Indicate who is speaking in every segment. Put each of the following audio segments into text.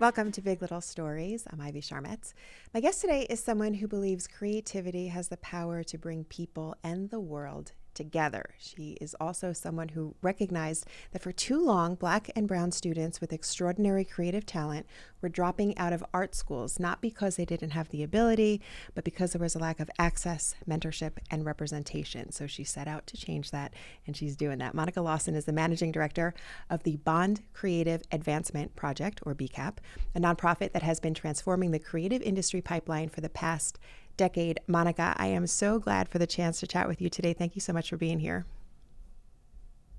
Speaker 1: Welcome to Big Little Stories. I'm Ivy Sharmetz. My guest today is someone who believes creativity has the power to bring people and the world together. She is also someone who recognized that for too long, Black and brown students with extraordinary creative talent were dropping out of art schools, not because they didn't have the ability, but because there was a lack of access, mentorship, and representation. So she set out to change that, and she's doing that. Monica Lawson is the managing director of the Bond Creative Advancement Project, or BCAP, a nonprofit that has been transforming the creative industry pipeline for the past decade. Monica, I am so glad for the chance to chat with you today. Thank you so much for being here.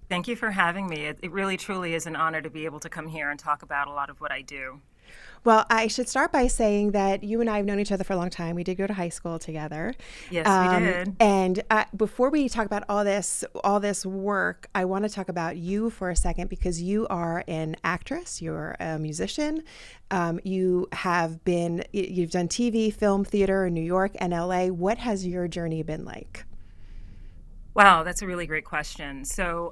Speaker 2: Thank you for having me. It really, truly is an honor to be able to come here and talk about a lot of what I do.
Speaker 1: Well, I should start by saying that you and I have known each other for a long time. We did go to high school together.
Speaker 2: Yes, we did.
Speaker 1: And before we talk about all this work, I want to talk about you for a second because you are an actress. You're a musician. You've done TV, film, theater in New York and LA. What has your journey been like?
Speaker 2: Wow, that's a really great question. So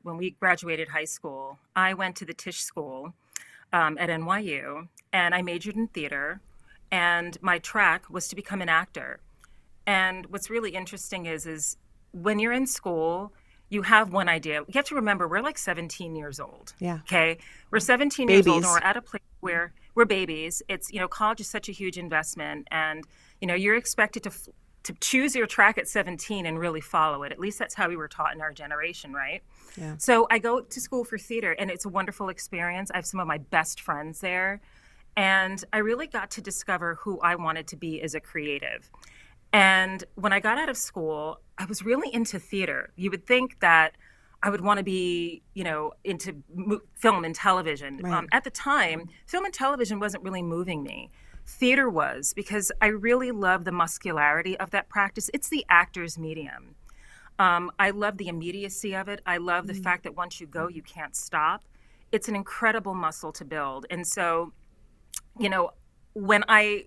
Speaker 2: when we graduated high school, I went to the Tisch School at NYU, and I majored in theater, and my track was to become an actor. And what's really interesting is when you're in school, you have one idea. You have to remember, we're like 17 years old.
Speaker 1: Yeah.
Speaker 2: Okay. We're 17
Speaker 1: Babies.
Speaker 2: years old, and we're at a place where we're babies. It's, college is such a huge investment, and, you're expected to choose your track at 17 and really follow it. At least that's how we were taught in our generation, right?
Speaker 1: Yeah.
Speaker 2: So I go to school for theater, and it's a wonderful experience. I have some of my best friends there, and I really got to discover who I wanted to be as a creative. And when I got out of school, I was really into theater. You would think that I would want to be, into film and television.
Speaker 1: Right.
Speaker 2: At the time, film and television wasn't really moving me. Theater was, because I really love the muscularity of that practice. It's the actor's medium. I love the immediacy of it. I love the fact that once you go, you can't stop. It's an incredible muscle to build. And so, when I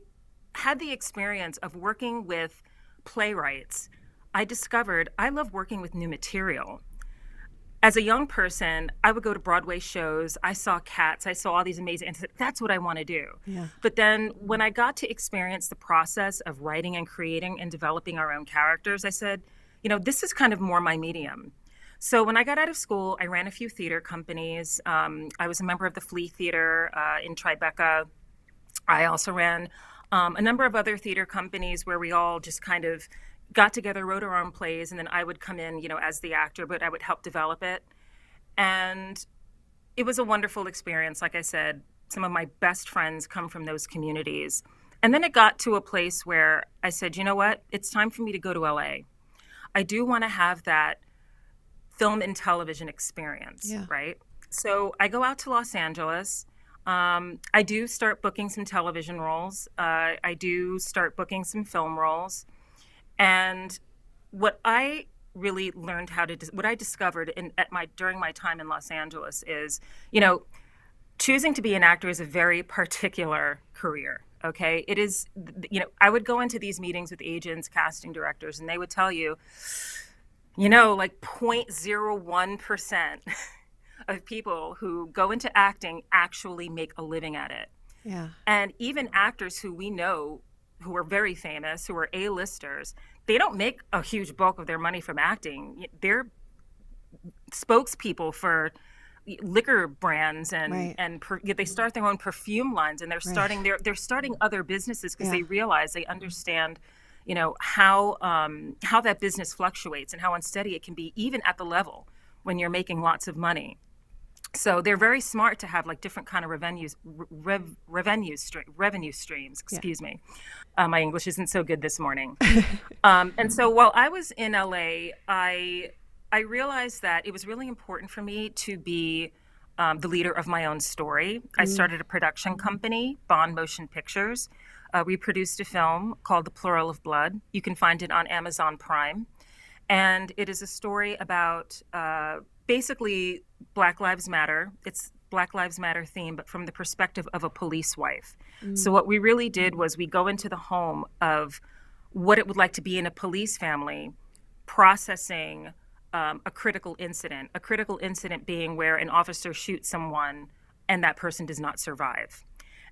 Speaker 2: had the experience of working with playwrights, I discovered I love working with new material. As a young person, I would go to Broadway shows. I saw Cats. I saw all these amazing, and that's what I want to do.
Speaker 1: Yeah.
Speaker 2: But then when I got to experience the process of writing and creating and developing our own characters, I said, this is kind of more my medium. So when I got out of school, I ran a few theater companies. I was a member of the Flea Theater in Tribeca. I also ran a number of other theater companies where we all just kind of got together, wrote our own plays, and then I would come in, as the actor, but I would help develop it. And it was a wonderful experience. Like I said, some of my best friends come from those communities. And then it got to a place where I said, you know what? It's time for me to go to LA. I do want to have that film and television experience, right? So I go out to Los Angeles. I do start booking some television roles. I do start booking some film roles. And what I really learned what I discovered during my time in Los Angeles is, choosing to be an actor is a very particular career. Okay. It is, I would go into these meetings with agents, casting directors, and they would tell you, like 0.01% of people who go into acting actually make a living at it.
Speaker 1: Yeah.
Speaker 2: And even actors who we know who are very famous, who are A-listers, they don't make a huge bulk of their money from acting. They're spokespeople for liquor brands and they start their own perfume lines, and they're starting other businesses because they realize, they understand, how that business fluctuates and how unsteady it can be, even at the level when you're making lots of money. So they're very smart to have like different kind of revenue streams. Excuse me. My English isn't so good this morning. And so while I was in LA, I realized that it was really important for me to be the leader of my own story. I started a production company, Bond Motion Pictures. We produced a film called The Plural of Blood. You can find it on Amazon Prime. And it is a story about basically Black Lives Matter. It's Black Lives Matter theme, but from the perspective of a police wife. So what we really did was we go into the home of what it would like to be in a police family, processing a critical incident being where an officer shoots someone and that person does not survive.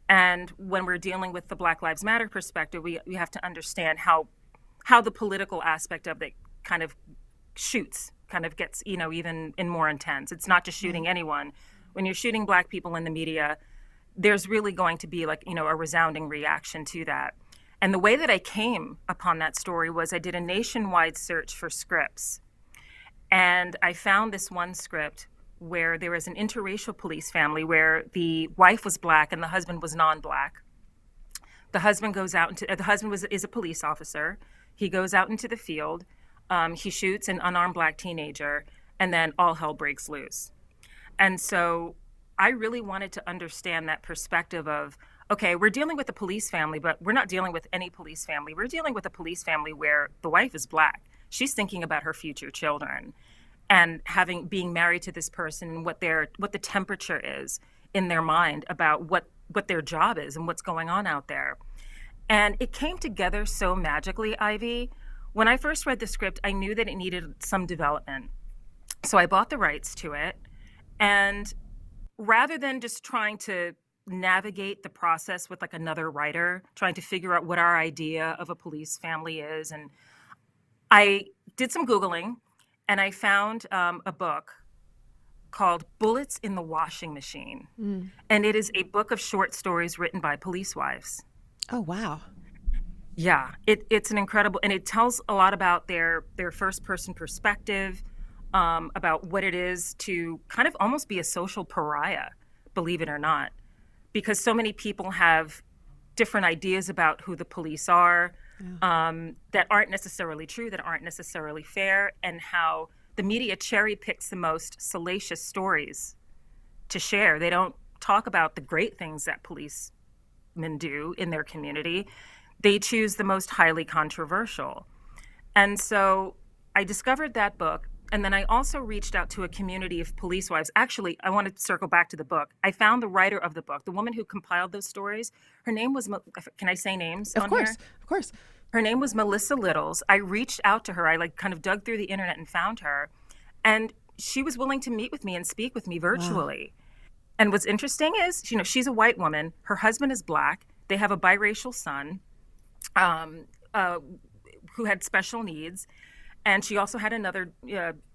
Speaker 2: And when we're dealing with the Black Lives Matter perspective, we have to understand how the political aspect of it kind of kind of gets, even in more intense. It's not just shooting anyone. When you're shooting Black people in the media, there's really going to be like, a resounding reaction to that. And the way that I came upon that story was I did a nationwide search for scripts. And I found this one script where there was an interracial police family where the wife was Black and the husband was non-Black. The husband is a police officer. He goes out into the field. He shoots an unarmed Black teenager, and then all hell breaks loose. And so I really wanted to understand that perspective of, okay, we're dealing with a police family, but we're not dealing with any police family. We're dealing with a police family where the wife is Black. She's thinking about her future children and being married to this person and what the temperature is in their mind about what their job is and what's going on out there. And it came together so magically, Ivy. When I first read the script, I knew that it needed some development. So I bought the rights to it. And rather than just trying to navigate the process with like another writer, trying to figure out what our idea of a police family is, and I did some Googling and I found a book called Bullets in the Washing Machine. And it is a book of short stories written by police wives.
Speaker 1: Oh, wow.
Speaker 2: Yeah, it's an incredible, and it tells a lot about their first person perspective, about what it is to kind of almost be a social pariah, believe it or not, because so many people have different ideas about who the police are, that aren't necessarily true, that aren't necessarily fair, and how the media cherry picks the most salacious stories to share. They don't talk about the great things that policemen do in their community. They choose the most highly controversial. And so I discovered that book. And then I also reached out to a community of police wives. Actually, I want to circle back to the book. I found the writer of the book, the woman who compiled those stories. Her name was, can I say names on here?
Speaker 1: Of course.
Speaker 2: Her name was Melissa Littles. I reached out to her. I kind of dug through the internet and found her. And she was willing to meet with me and speak with me virtually. Wow. And what's interesting is, she's a white woman. Her husband is Black. They have a biracial son who had special needs. And she also had another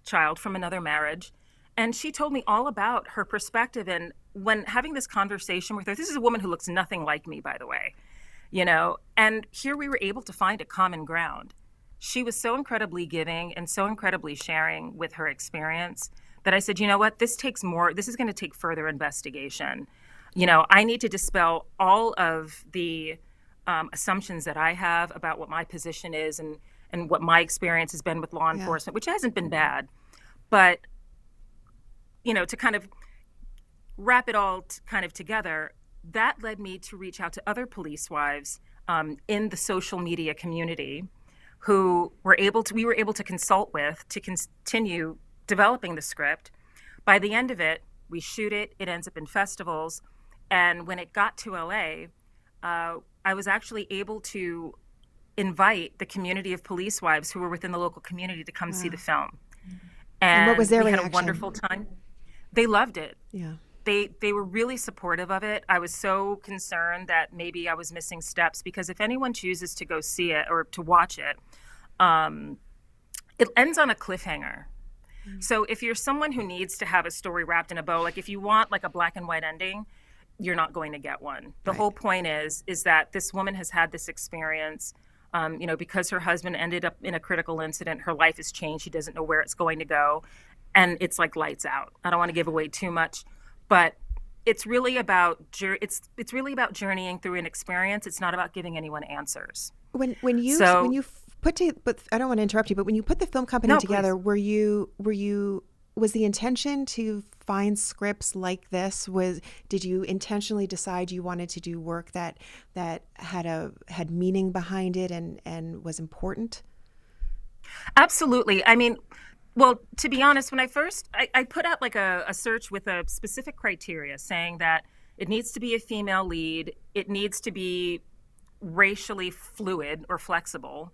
Speaker 2: child from another marriage. And she told me all about her perspective. And when having this conversation with her, this is a woman who looks nothing like me, by the way, and here we were able to find a common ground. She was so incredibly giving and so incredibly sharing with her experience that I said, you know what, this is going to take further investigation. I need to dispel all of the assumptions that I have about what my position is and what my experience has been with law enforcement, which hasn't been bad. But, to kind of wrap it all kind of together, that led me to reach out to other police wives in the social media community who we were able to consult with to continue developing the script. By the end of it, we shoot it, it ends up in festivals. And when it got to LA, I was actually able to invite the community of police wives who were within the local community to come see the film.
Speaker 1: And what was their reaction?
Speaker 2: We had a wonderful time. They loved it.
Speaker 1: Yeah.
Speaker 2: They were really supportive of it. I was so concerned that maybe I was missing steps, because if anyone chooses to go see it or to watch it, it ends on a cliffhanger. So if you're someone who needs to have a story wrapped in a bow, like if you want like a black and white ending, you're not going to get one. The whole point is that this woman has had this experience, because her husband ended up in a critical incident, her life has changed. She doesn't know where it's going to go. And it's like lights out. I don't want to give away too much, but it's really about journeying through an experience. It's not about giving anyone answers.
Speaker 1: But I don't want to interrupt you, but when you put the film company together, please. Was the intention to find scripts like this? Did you intentionally decide you wanted to do work that had meaning behind it and was important?
Speaker 2: Absolutely. I mean, well, to be honest, when I put out like a search with a specific criteria saying that it needs to be a female lead, it needs to be racially fluid or flexible,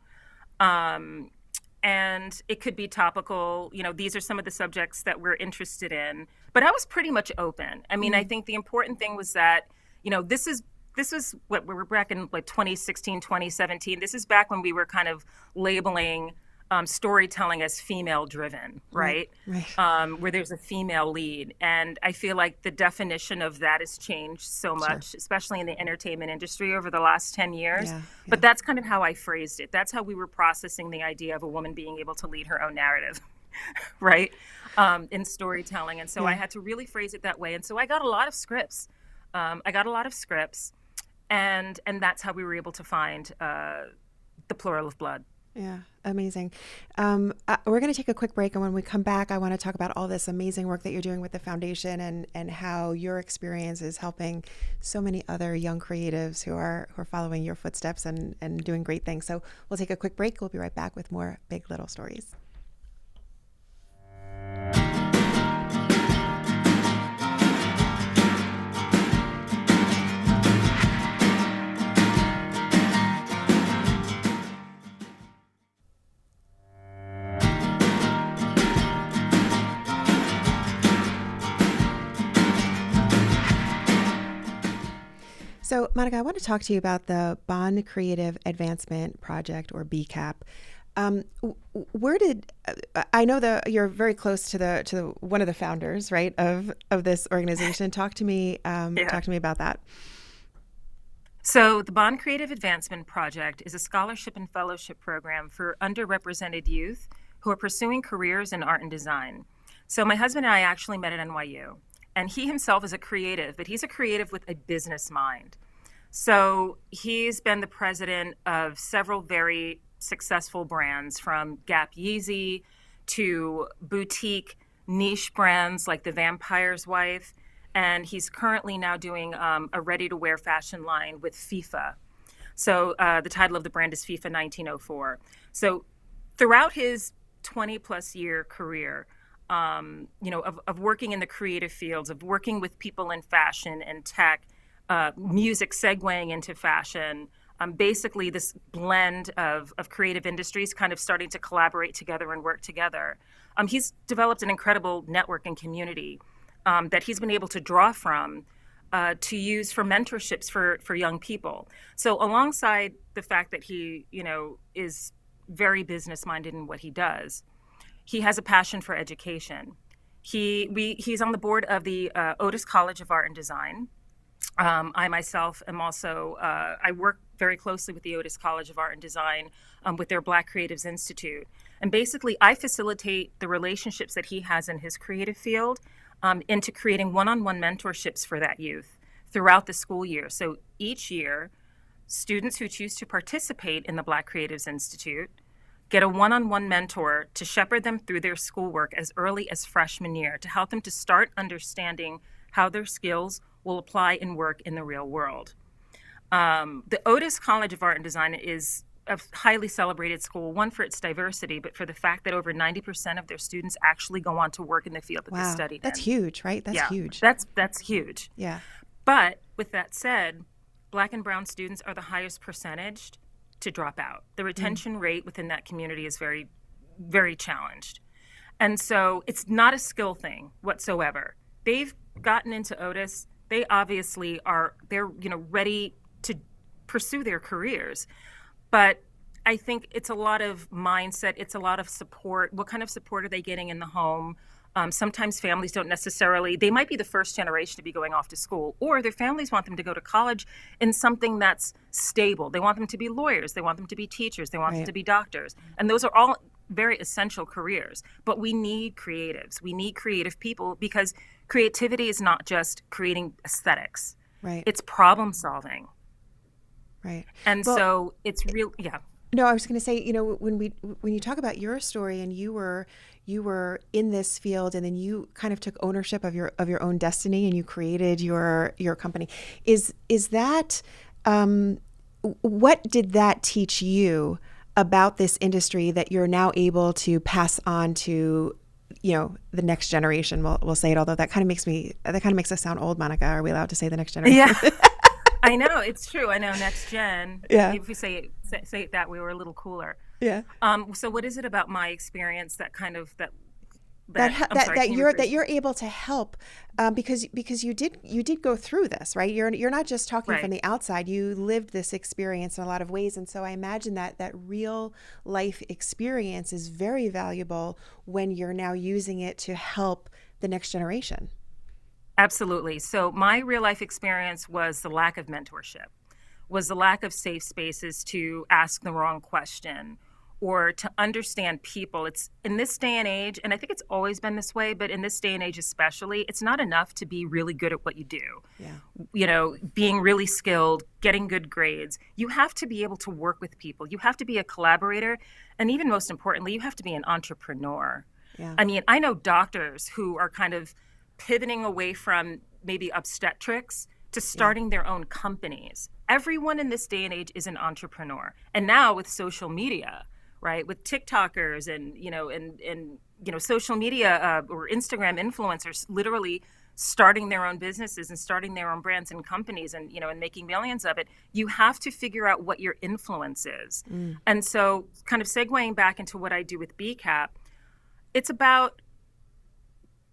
Speaker 2: and it could be topical. These are some of the subjects that we're interested in, but I was pretty much open. I mean, I
Speaker 1: Mm,
Speaker 2: think the important thing was that, this is what we were back in like 2016, 2017. This is back when we were kind of labeling storytelling as female driven,
Speaker 1: right,
Speaker 2: right?
Speaker 1: right.
Speaker 2: Where there's a female lead. And I feel like the definition of that has changed so
Speaker 1: Sure.
Speaker 2: much, especially in the entertainment industry over the last 10 years.
Speaker 1: Yeah,
Speaker 2: But
Speaker 1: yeah,
Speaker 2: that's kind of how I phrased it. That's how we were processing the idea of a woman being able to lead her own narrative, right? In storytelling. And so I
Speaker 1: yeah.
Speaker 2: had to really phrase it that way. And so I got a lot of scripts. I got a lot of scripts, and that's how we were able to find the plural of blood.
Speaker 1: Yeah, amazing. We're going to take a quick break, and when we come back, I want to talk about all this amazing work that you're doing with the foundation, and how your experience is helping so many other young creatives who are following your footsteps and doing great things. So we'll take a quick break. We'll be right back with more Big Little Stories. So, Monica, I want to talk to you about the Bond Creative Advancement Project, or BCAP. Where did I know that you're very close to the one of the founders, right, of this organization? Talk to me.
Speaker 2: Yeah.
Speaker 1: Talk to me about that.
Speaker 2: So, the Bond Creative Advancement Project is a scholarship and fellowship program for underrepresented youth who are pursuing careers in art and design. So, my husband and I actually met at NYU, and he himself is a creative, but he's a creative with a business mind. So, he's been the president of several very successful brands, from Gap Yeezy to boutique niche brands like the Vampire's Wife. And he's currently now doing a ready-to-wear fashion line with FIFA. So the title of the brand is FIFA 1904. So throughout his 20-plus year career, of working in the creative fields, of working with people in fashion and tech, music segueing into fashion, basically this blend of creative industries kind of starting to collaborate together and work together. He's developed an incredible network and community that he's been able to draw from to use for mentorships for young people. So alongside the fact that he, is very business minded in what he does, he has a passion for education. He's on the board of the Otis College of Art and Design. I myself am also, I work very closely with the Otis College of Art and Design with their Black Creatives Institute. And basically, I facilitate the relationships that he has in his creative field into creating one-on-one mentorships for that youth throughout the school year. So each year, students who choose to participate in the Black Creatives Institute get a one-on-one mentor to shepherd them through their schoolwork as early as freshman year, to help them to start understanding how their skills will apply and work in the real world. The Otis College of Art and Design is a highly celebrated school, one for its diversity, but for the fact that over 90% of their students actually go on to work in the field that they
Speaker 1: Wow,
Speaker 2: studied
Speaker 1: that's
Speaker 2: in.
Speaker 1: huge, right? That's
Speaker 2: Yeah,
Speaker 1: huge.
Speaker 2: that's huge.
Speaker 1: Yeah.
Speaker 2: But with that said, Black and brown students are the highest percentage to drop out. The retention rate within that community is very, very challenged. And so it's not a skill thing whatsoever. They've gotten into Otis. They obviously they're ready to pursue their careers. But I think it's a lot of mindset. It's a lot of support. What kind of support are they getting in the home? Sometimes families don't necessarily, they might be the first generation to be going off to school, or their families want them to go to college in something that's stable. They want them to be lawyers. They want them to be teachers. They want them
Speaker 1: Right.
Speaker 2: to be doctors. And those are all very essential careers. But we need creatives. We need creative people, because creativity is not just creating aesthetics.
Speaker 1: Right.
Speaker 2: It's problem solving.
Speaker 1: Right.
Speaker 2: And
Speaker 1: Well,
Speaker 2: so it's real, yeah.
Speaker 1: no, I was going to say, when you talk about your story, and you were in this field, and then you kind of took ownership of your own destiny, and you created your company. Is that what did that teach you about this industry that you're now able to pass on to the next generation? We'll say it, although that kind of makes us sound old. Monica, are we allowed to say the next generation?
Speaker 2: Yeah. I know, it's true. I know, next gen.
Speaker 1: Yeah.
Speaker 2: If we say it that way, we're a little cooler.
Speaker 1: Yeah.
Speaker 2: So what is it about my experience that I'm sorry, can you
Speaker 1: that
Speaker 2: rephrase?
Speaker 1: you're able to help, because you did go through this, right? You're not just talking from
Speaker 2: Right.
Speaker 1: the outside. You lived this experience in a lot of ways, and so I imagine that that real life experience is very valuable when you're now using it to help the next generation.
Speaker 2: Absolutely. So my real life experience was the lack of mentorship, was the lack of safe spaces to ask the wrong question or to understand people. It's in this day and age, and I think it's always been this way, but in this day and age especially, it's not enough to be really good at what you do.
Speaker 1: Yeah.
Speaker 2: Being really skilled, getting good grades. You have to be able to work with people. You have to be a collaborator, and even most importantly, you have to be an entrepreneur.
Speaker 1: Yeah.
Speaker 2: I mean, I know doctors who are kind of pivoting away from maybe obstetrics to
Speaker 1: Yeah.
Speaker 2: starting their own companies. Everyone in this day and age is an entrepreneur. And now with social media, right, with TikTokers and social media or Instagram influencers literally starting their own businesses and starting their own brands and companies and making millions of it, you have to figure out what your influence is.
Speaker 1: Mm.
Speaker 2: And so kind of segueing back into what I do with BCAP, it's about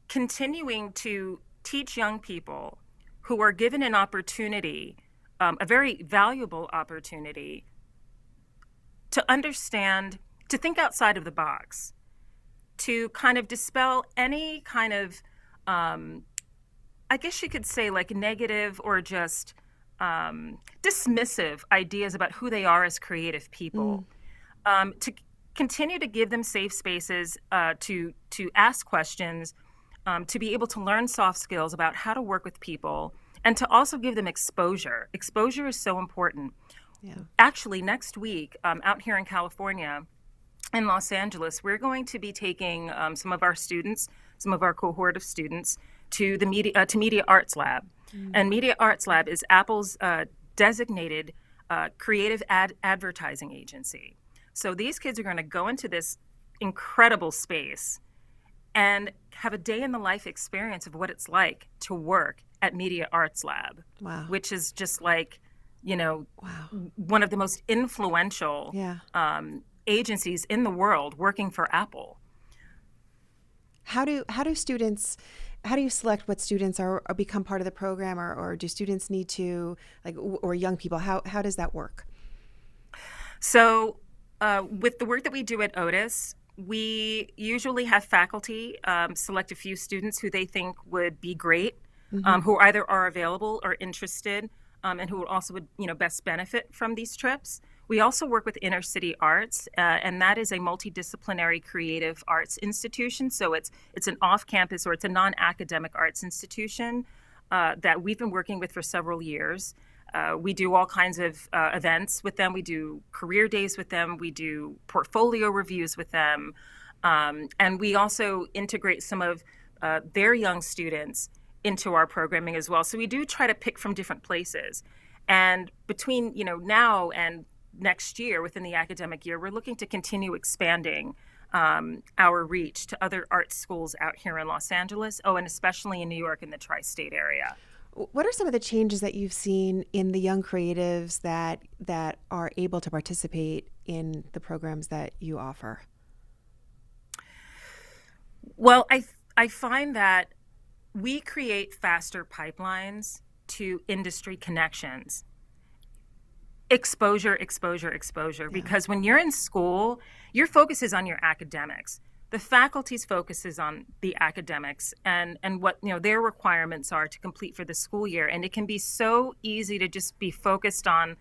Speaker 2: continuing to teach young people who are given an opportunity, a very valuable opportunity, to understand, to think outside of the box, to kind of dispel any kind of, I guess you could say, like negative or just dismissive ideas about who they are as creative
Speaker 1: Mm.
Speaker 2: people, to continue to give them safe spaces to ask questions, to be able to learn soft skills about how to work with people, and to also give them exposure. Exposure is so important.
Speaker 1: Yeah.
Speaker 2: Actually, next week, out here in California, in Los Angeles, we're going to be taking some of our students, some of our cohort of students, to the Media Arts Lab.
Speaker 1: Mm.
Speaker 2: And Media Arts Lab is Apple's designated creative advertising agency. So these kids are going to go into this incredible space and have a day in the life experience of what it's like to work at Media Arts Lab,
Speaker 1: Wow.
Speaker 2: which is just like,
Speaker 1: Wow.
Speaker 2: one of the most influential
Speaker 1: Yeah.
Speaker 2: agencies in the world working for Apple.
Speaker 1: How do you select what students are become part of the program, or do students need to, like, or young people, how does that work?
Speaker 2: So with the work that we do at Otis, we usually have faculty select a few students who they think would be great,
Speaker 1: Mm-hmm.
Speaker 2: who either are available or interested, and who also would best benefit from these trips. We also work with Inner City Arts, and that is a multidisciplinary creative arts institution. So it's an off-campus, or it's a non-academic arts institution that we've been working with for several years. We do all kinds of events with them. We do career days with them. We do portfolio reviews with them. And we also integrate some of their young students into our programming as well. So we do try to pick from different places. And between now and next year, within the academic year, we're looking to continue expanding our reach to other art schools out here in Los Angeles, and especially in New York and the tri-state area.
Speaker 1: What are some of the changes that you've seen in the young creatives that are able to participate in the programs that you offer?
Speaker 2: Well, I find that we create faster pipelines to industry connections. Exposure, exposure, exposure.
Speaker 1: Yeah.
Speaker 2: Because when you're in school, your focus is on your academics. The faculty's focus is on the academics and what their requirements are to complete for the school year. And it can be so easy to just be focused on,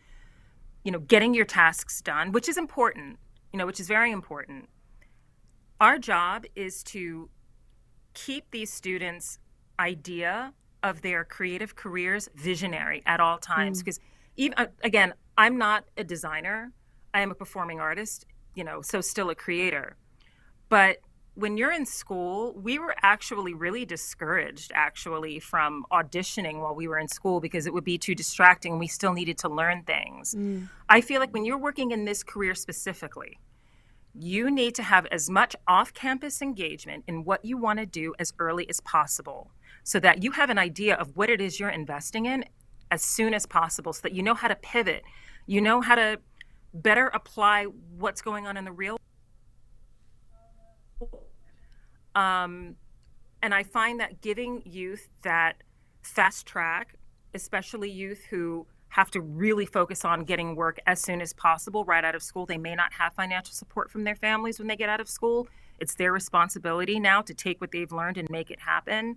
Speaker 2: getting your tasks done, which is important, which is very important. Our job is to keep these students' idea of their creative careers visionary at all times. Because even again, I'm not a designer. I am a performing artist, so still a creator. But when you're in school, we were actually really discouraged from auditioning while we were in school because it would be too distracting and we still needed to learn things. I feel like when you're working in this career specifically, you need to have as much off-campus engagement in what you want to do as early as possible so that you have an idea of what it is you're investing in as soon as possible so that you know how to pivot, you know how to better apply what's going on in the real world. And I find that giving youth that fast track, especially youth who have to really focus on getting work as soon as possible right out of school. They may not have financial support from their families when they get out of school. It's their responsibility now to take what they've learned and make it happen.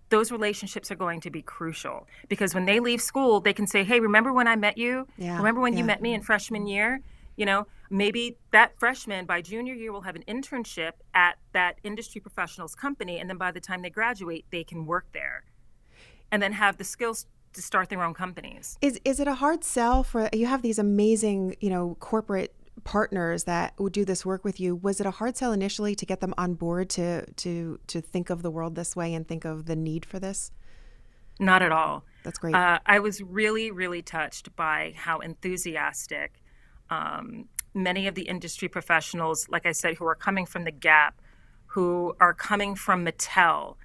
Speaker 2: Those relationships are going to be crucial because when they leave school, they can say, hey, remember when I met you?
Speaker 1: Yeah.
Speaker 2: Remember when you
Speaker 1: Yeah.
Speaker 2: met me in freshman year? You know, maybe that freshman by junior year will have an internship at that industry professionals company. And then by the time they graduate, they can work there and then have the skills to start their own companies.
Speaker 1: Is it a hard sell for, you have these amazing, corporate partners that would do this work with you? Was it a hard sell initially to get them on board to think of the world this way and think of the need for this?
Speaker 2: Not at all.
Speaker 1: That's great.
Speaker 2: I was really, really touched by how enthusiastic many of the industry professionals, like I said, who are coming from the Gap, who are coming from Mattel,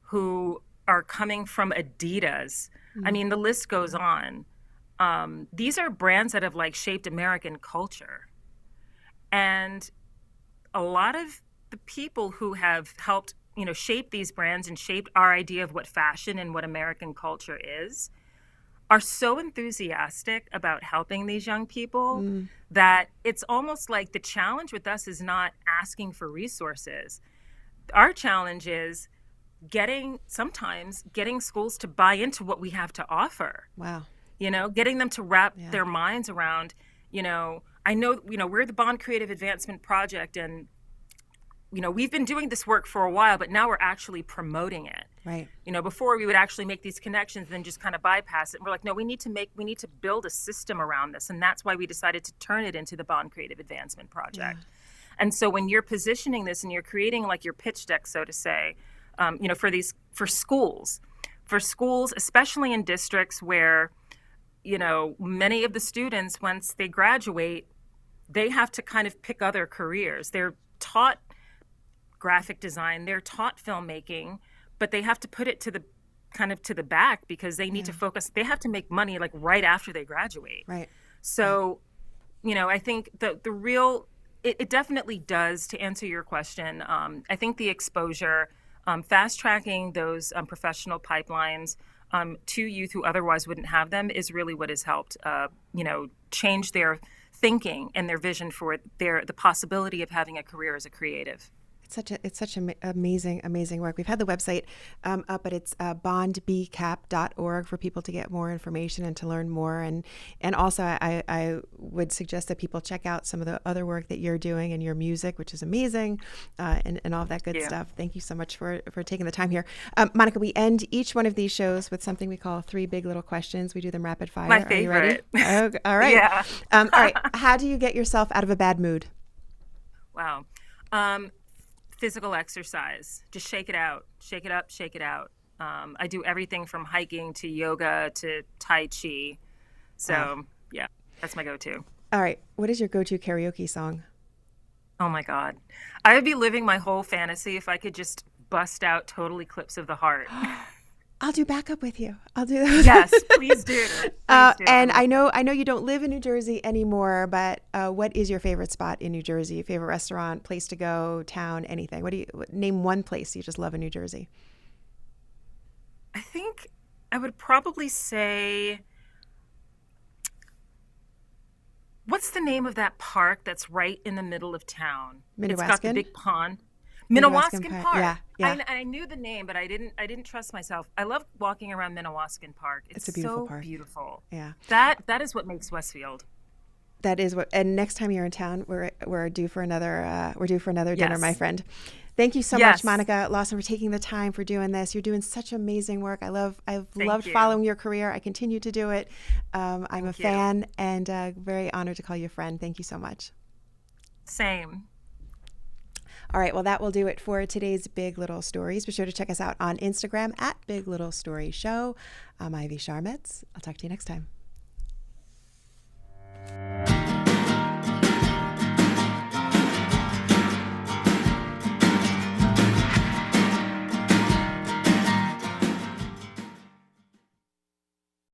Speaker 2: who are coming from Adidas. I mean, the list goes on. These are brands that have like shaped American culture. And a lot of the people who have helped, shape these brands and shaped our idea of what fashion and what American culture is, are so enthusiastic about helping these young people that it's almost like the challenge with us is not asking for resources. Our challenge is sometimes getting schools to buy into what we have to offer.
Speaker 1: Wow.
Speaker 2: Getting them to wrap their minds around, I know, we're the Bond Creative Advancement Project and, we've been doing this work for a while, but now we're actually promoting it.
Speaker 1: Right.
Speaker 2: Before we would actually make these connections and then just kind of bypass it. And we're like, no, we need to build a system around this. And that's why we decided to turn it into the Bond Creative Advancement Project. Yeah. And so when you're positioning this and you're creating like your pitch deck, so to say, for schools, especially in districts where, many of the students, once they graduate, they have to kind of pick other careers. They're taught graphic design, they're taught filmmaking, but they have to put it to the back because they need to focus. They have to make money like right after they graduate.
Speaker 1: Right.
Speaker 2: So, I think it definitely does, to answer your question. I think the exposure, fast tracking those professional pipelines to youth who otherwise wouldn't have them is really what has helped, change thinking and their vision for the possibility of having a career as a creative.
Speaker 1: It's such amazing work. We've had the website up, but it's bondbcap.org for people to get more information and to learn more. And also, I would suggest that people check out some of the other work that you're doing and your music, which is amazing, and all of that good stuff. Thank you so much for taking the time here. Monica, we end each one of these shows with something we call 3 big little questions. We do them rapid fire.
Speaker 2: My favorite.
Speaker 1: Are you ready? Oh, all right.
Speaker 2: Yeah.
Speaker 1: All right. How do you get yourself out of a bad mood?
Speaker 2: Wow. Physical exercise. Just shake it out. Shake it up, shake it out. I do everything from hiking to yoga to Tai Chi. So, yeah, that's my go-to.
Speaker 1: All right. What is your go-to karaoke song?
Speaker 2: Oh, my God. I would be living my whole fantasy if I could just bust out Total Eclipse of the Heart.
Speaker 1: I'll do backup with you. I'll do those.
Speaker 2: Yes, please do.
Speaker 1: And I know you don't live in New Jersey anymore, but what is your favorite spot in New Jersey? Favorite restaurant, place to go, town, anything? Name one place you just love in New Jersey?
Speaker 2: I think I would probably say, what's the name of that park that's right in the middle of town? It's got the big pond. Minnewaska Park. Yeah. I knew the name, but I didn't trust myself. I love walking around Minnewaska Park. It's a beautiful park. Beautiful.
Speaker 1: Yeah.
Speaker 2: That is what makes Westfield.
Speaker 1: That is what. And next time you're in town, we're due for another dinner, my friend. Thank you so much, Monica Lawson, for taking the time for doing this. You're doing such amazing work. I've loved following your career. I continue to do it. I'm a fan and very honored to call you a friend. Thank you so much.
Speaker 2: Same.
Speaker 1: All right, well, that will do it for today's Big Little Stories. Be sure to check us out on Instagram at Big Little Story Show. I'm Ivy Sharmetz. I'll talk to you next time.